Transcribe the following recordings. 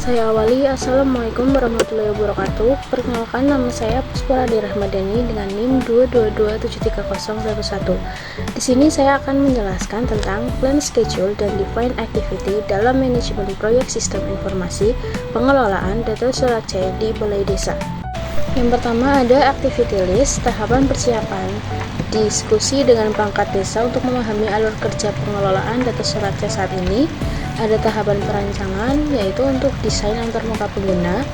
Saya awali, Assalamualaikum warahmatullahi wabarakatuh. Perkenalkan, nama saya Pusparadi Rahmadani dengan NIM 222730111. Di sini saya akan menjelaskan tentang plan schedule dan define activity dalam manajemen proyek sistem informasi pengelolaan data surat C di Balai Desa. Yang pertama ada activity list, tahapan persiapan diskusi dengan perangkat desa untuk memahami alur kerja pengelolaan data surat C saat ini. Ada tahapan perancangan, yaitu untuk desain antarmuka pengguna,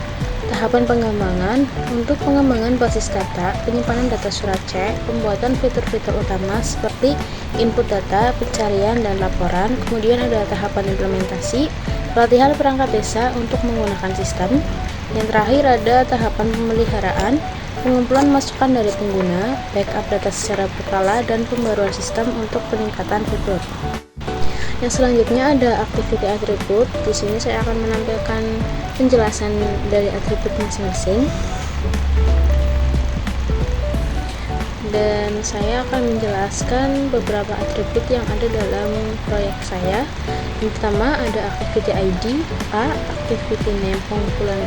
tahapan pengembangan untuk pengembangan basis data, penyimpanan data surat C, pembuatan fitur-fitur utama seperti input data, pencarian, dan laporan. Kemudian ada tahapan implementasi, pelatihan perangkat desa untuk menggunakan sistem. Yang terakhir ada tahapan pemeliharaan, pengumpulan masukan dari pengguna, backup data secara berkala, dan pembaruan sistem untuk peningkatan fitur. Yang selanjutnya ada activity attribute. Di sini saya akan menampilkan penjelasan dari atribut masing-masing. Dan saya akan menjelaskan beberapa atribut yang ada dalam proyek saya. Yang pertama ada activity ID, activity name pengumpulan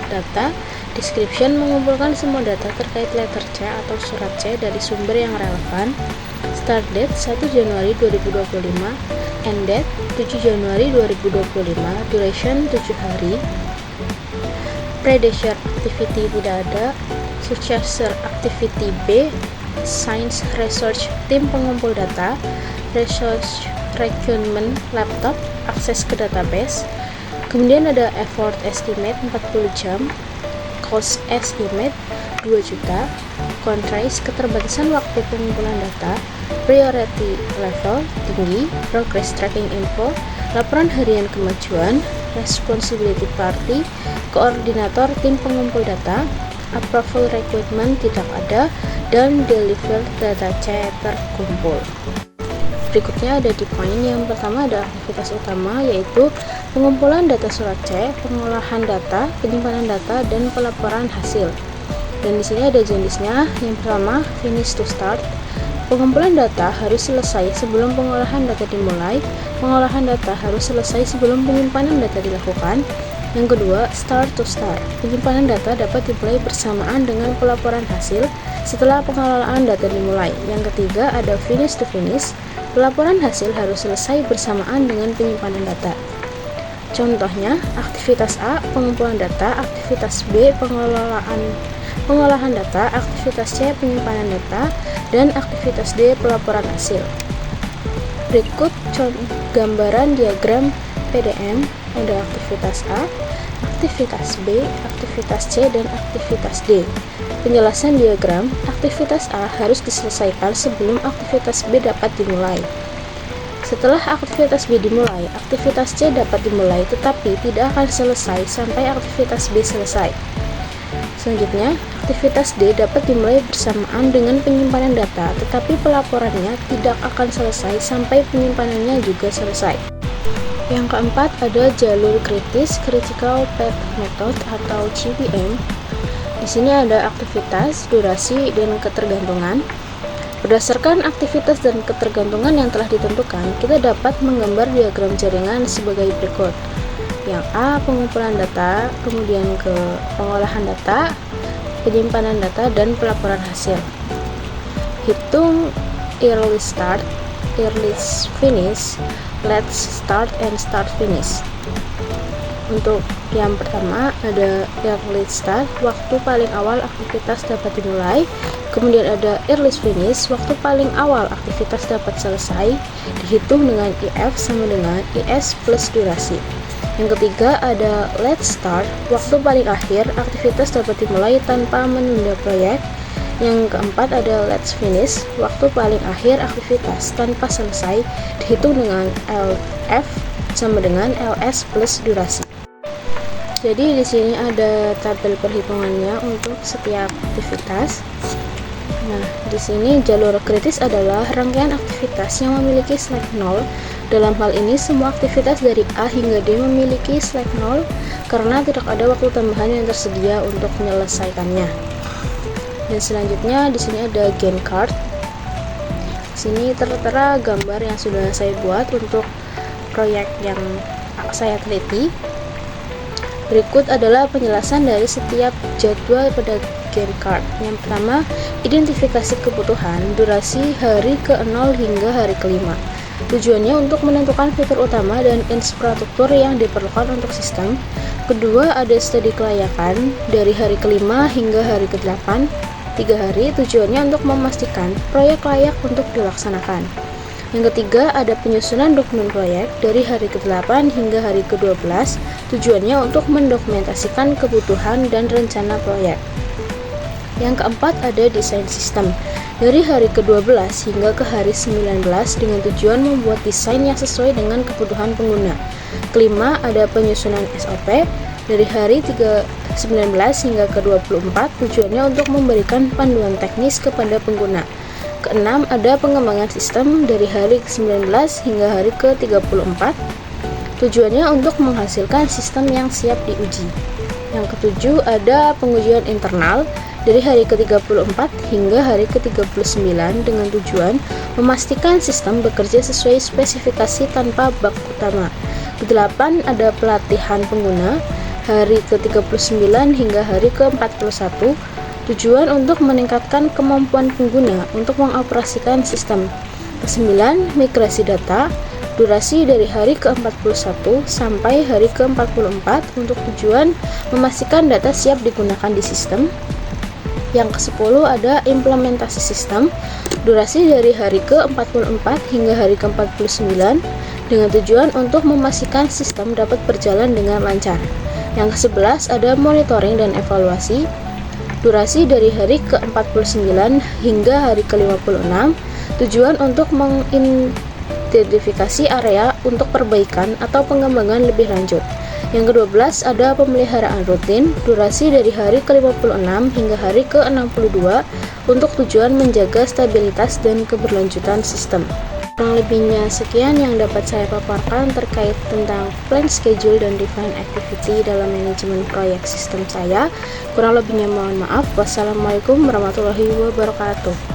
data, description mengumpulkan semua data terkait letter C atau surat C dari sumber yang relevan, start date 1 Januari 2025, end date 7 Januari 2025, duration 7 hari, predecessor activity tidak ada, successor activity B, science research tim pengumpul data, research requirement laptop, akses ke database. Kemudian ada effort estimate 40 jam, cost estimate 2 juta, contrast keterbatasan waktu pengumpulan data, priority level tinggi, progress tracking info, laporan harian kemajuan, responsibility party, koordinator tim pengumpul data, approval requirement tidak ada, dan deliver data C terkumpul. Berikutnya ada define. Yang pertama ada aktivitas utama, yaitu pengumpulan data surat C, pengolahan data, penyimpanan data, dan pelaporan hasil. Dan di sini ada jenisnya. Yang pertama finish to start. Pengumpulan data harus selesai sebelum pengolahan data dimulai. Pengolahan data harus selesai sebelum penyimpanan data dilakukan. Yang kedua, start to start. Penyimpanan data dapat dimulai bersamaan dengan pelaporan hasil setelah pengelolaan data dimulai. Yang ketiga, ada finish to finish. Pelaporan hasil harus selesai bersamaan dengan penyimpanan data. Contohnya, aktivitas A, pengumpulan data, aktivitas B, pengolahan data, aktivitas C, penyimpanan data, dan aktivitas D, pelaporan hasil. Berikut gambaran diagram PDM. Ada aktivitas A, aktivitas B, aktivitas C, dan aktivitas D. Penjelasan diagram, aktivitas A harus diselesaikan sebelum aktivitas B dapat dimulai. Setelah aktivitas B dimulai, aktivitas C dapat dimulai, tetapi tidak akan selesai sampai aktivitas B selesai. Selanjutnya, aktivitas D dapat dimulai bersamaan dengan penyimpanan data, tetapi pelaporannya tidak akan selesai sampai penyimpanannya juga selesai. Yang keempat ada jalur kritis, critical path method atau CPM. Di sini ada aktivitas, durasi, dan ketergantungan. Berdasarkan aktivitas dan ketergantungan yang telah ditentukan, kita dapat menggambar diagram jaringan sebagai berikut. Yang A, pengumpulan data, kemudian ke pengolahan data, penyimpanan data, dan pelaporan hasil. Hitung early start, early finish, let's start, and start finish. Untuk yang pertama ada early start, waktu paling awal aktivitas dapat dimulai. Kemudian ada early finish, waktu paling awal aktivitas dapat selesai, dihitung dengan IF sama dengan IS plus durasi. Yang ketiga ada let's start, waktu paling akhir aktivitas dapat dimulai tanpa menunda proyek. Yang keempat ada let's finish, waktu paling akhir aktivitas tanpa selesai, dihitung dengan LF sama dengan LS plus durasi. Jadi di sini ada tabel perhitungannya untuk setiap aktivitas. Nah, di sini jalur kritis adalah rangkaian aktivitas yang memiliki slack 0. Dalam hal ini semua aktivitas dari A hingga D memiliki slack 0 karena tidak ada waktu tambahan yang tersedia untuk menyelesaikannya. Dan selanjutnya di sini ada Gantt chart. Di sini tertera gambar yang sudah saya buat untuk proyek yang saya teliti. Berikut adalah penjelasan dari setiap jadwal pada Gantt chart. Yang pertama, identifikasi kebutuhan, durasi hari ke-0 hingga hari ke-5. Tujuannya untuk menentukan fitur utama dan infrastruktur yang diperlukan untuk sistem. Kedua, ada studi kelayakan dari hari ke-5 hingga hari ke-8. 3 hari, tujuannya untuk memastikan proyek layak untuk dilaksanakan. Yang ketiga, ada penyusunan dokumen proyek dari hari ke-8 hingga hari ke-12, tujuannya untuk mendokumentasikan kebutuhan dan rencana proyek. Yang keempat, ada desain sistem dari hari ke-12 hingga ke hari 19 dengan tujuan membuat desain yang sesuai dengan kebutuhan pengguna. Kelima, ada penyusunan SOP dari hari 19 hingga ke-24, tujuannya untuk memberikan panduan teknis kepada pengguna. Keenam, ada pengembangan sistem dari hari ke-19 hingga hari ke-34, tujuannya untuk menghasilkan sistem yang siap diuji. Yang ketujuh, ada pengujian internal dari hari ke-34 hingga hari ke-39 dengan tujuan memastikan sistem bekerja sesuai spesifikasi tanpa bug utama. Kedelapan, ada pelatihan pengguna hari ke-39 hingga hari ke-41, tujuan untuk meningkatkan kemampuan pengguna untuk mengoperasikan sistem. Kesembilan, migrasi data, durasi dari hari ke-41 sampai hari ke-44 untuk tujuan memastikan data siap digunakan di sistem. Yang ke-10, ada implementasi sistem, durasi dari hari ke-44 hingga hari ke-49 dengan tujuan untuk memastikan sistem dapat berjalan dengan lancar. Yang ke-11, ada monitoring dan evaluasi, durasi dari hari ke-49 hingga hari ke-56, tujuan untuk mengidentifikasi area untuk perbaikan atau pengembangan lebih lanjut. Yang ke-12, ada pemeliharaan rutin, durasi dari hari ke-56 hingga hari ke-62 untuk tujuan menjaga stabilitas dan keberlanjutan sistem. Kurang lebihnya sekian yang dapat saya paparkan terkait tentang plan, schedule, dan define activity dalam manajemen proyek sistem saya. Kurang lebihnya mohon maaf. Wassalamualaikum warahmatullahi wabarakatuh.